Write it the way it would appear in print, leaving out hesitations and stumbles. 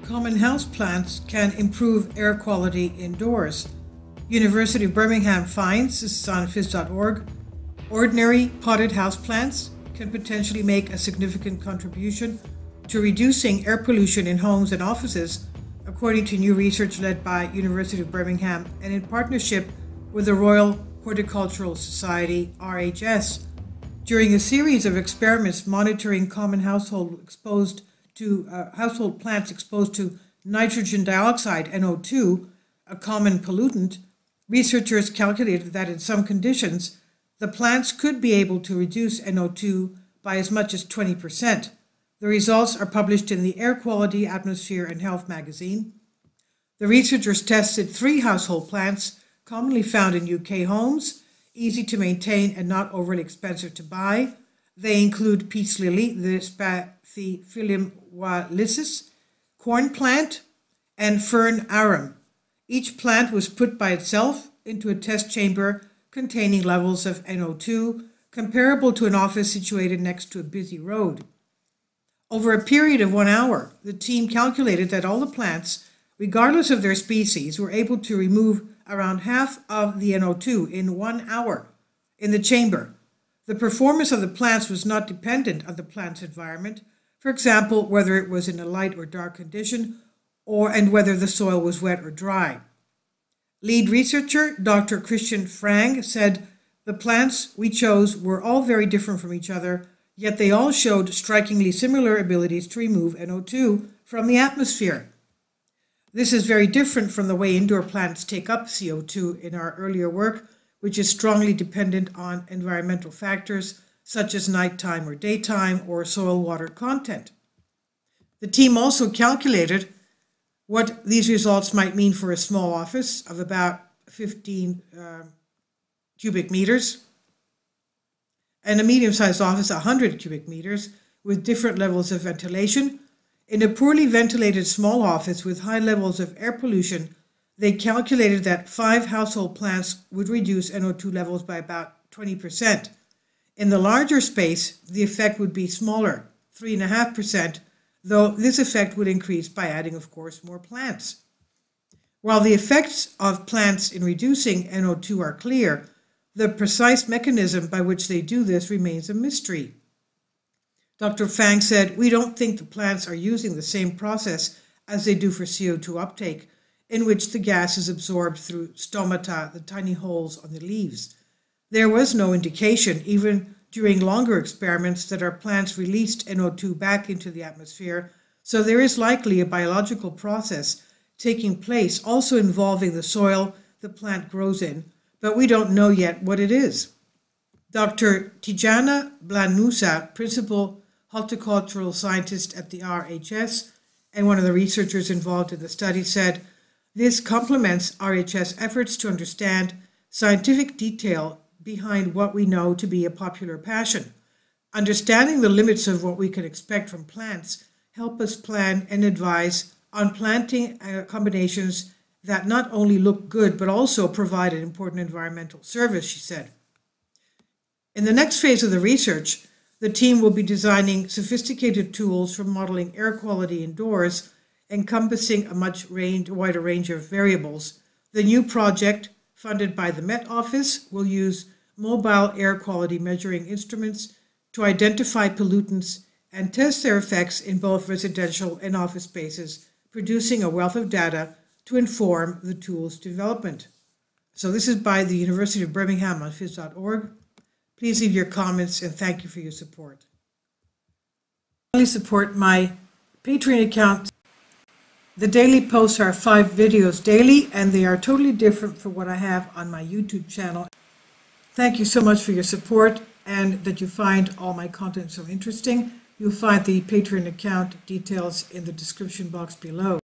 common houseplants can improve air quality indoors. University of Birmingham finds, this is on phys.org, ordinary potted houseplants can potentially make a significant contribution to reducing air pollution in homes and offices, according to new research led by University of Birmingham and in partnership with the Royal Horticultural Society, RHS. During a series of experiments monitoring common household plants exposed to nitrogen dioxide, NO2, a common pollutant, researchers calculated that in some conditions, the plants could be able to reduce NO2 by as much as 20%. The results are published in the Air Quality, Atmosphere and Health magazine. The researchers tested 3 household plants commonly found in UK homes, easy to maintain and not overly expensive to buy. They include peace lily, the Spathiphyllum wallicis, corn plant, and fern arum. Each plant was put by itself into a test chamber containing levels of NO2 comparable to an office situated next to a busy road. Over a period of 1 hour, the team calculated that all the plants, regardless of their species, were able to remove around half of the NO2 in 1 hour in the chamber. The performance of the plants was not dependent on the plant's environment, for example, whether it was in a light or dark condition, and whether the soil was wet or dry. Lead researcher Dr. Christian Frang said, "The plants we chose were all very different from each other, yet they all showed strikingly similar abilities to remove NO2 from the atmosphere. This is very different from the way indoor plants take up CO2 in our earlier work, which is strongly dependent on environmental factors such as nighttime or daytime or soil water content." The team also calculated what these results might mean for a small office of about 15 cubic meters, and a medium-sized office 100 cubic meters with different levels of ventilation. In a poorly ventilated small office with high levels of air pollution, they calculated that 5 household plants would reduce NO2 levels by about 20%. In the larger space, the effect would be smaller, 3.5%, though this effect would increase by adding, of course, more plants. While the effects of plants in reducing NO2 are clear, the precise mechanism by which they do this remains a mystery. Dr. Fang said, "We don't think the plants are using the same process as they do for CO2 uptake, in which the gas is absorbed through stomata, the tiny holes on the leaves. There was no indication, even during longer experiments, that our plants released NO2 back into the atmosphere, so there is likely a biological process taking place also involving the soil the plant grows in, but we don't know yet what it is." Dr. Tijana Blanusa, principal horticultural scientist at the RHS and one of the researchers involved in the study, said, "This complements RHS efforts to understand scientific detail behind what we know to be a popular passion. Understanding the limits of what we can expect from plants help us plan and advise on planting combinations that not only look good but also provide an important environmental service," she said. In the next phase of the research, the team will be designing sophisticated tools for modeling air quality indoors, encompassing a much wider range of variables. The new project, funded by the Met Office, will use mobile air quality measuring instruments to identify pollutants and test their effects in both residential and office spaces, producing a wealth of data to inform the tool's development. So this is by the University of Birmingham on phys.org. Please leave your comments and thank you for your support. Please support my Patreon account. The daily posts are 5 videos daily, and they are totally different from what I have on my YouTube channel. Thank you so much for your support and that you find all my content so interesting. You'll find the Patreon account details in the description box below.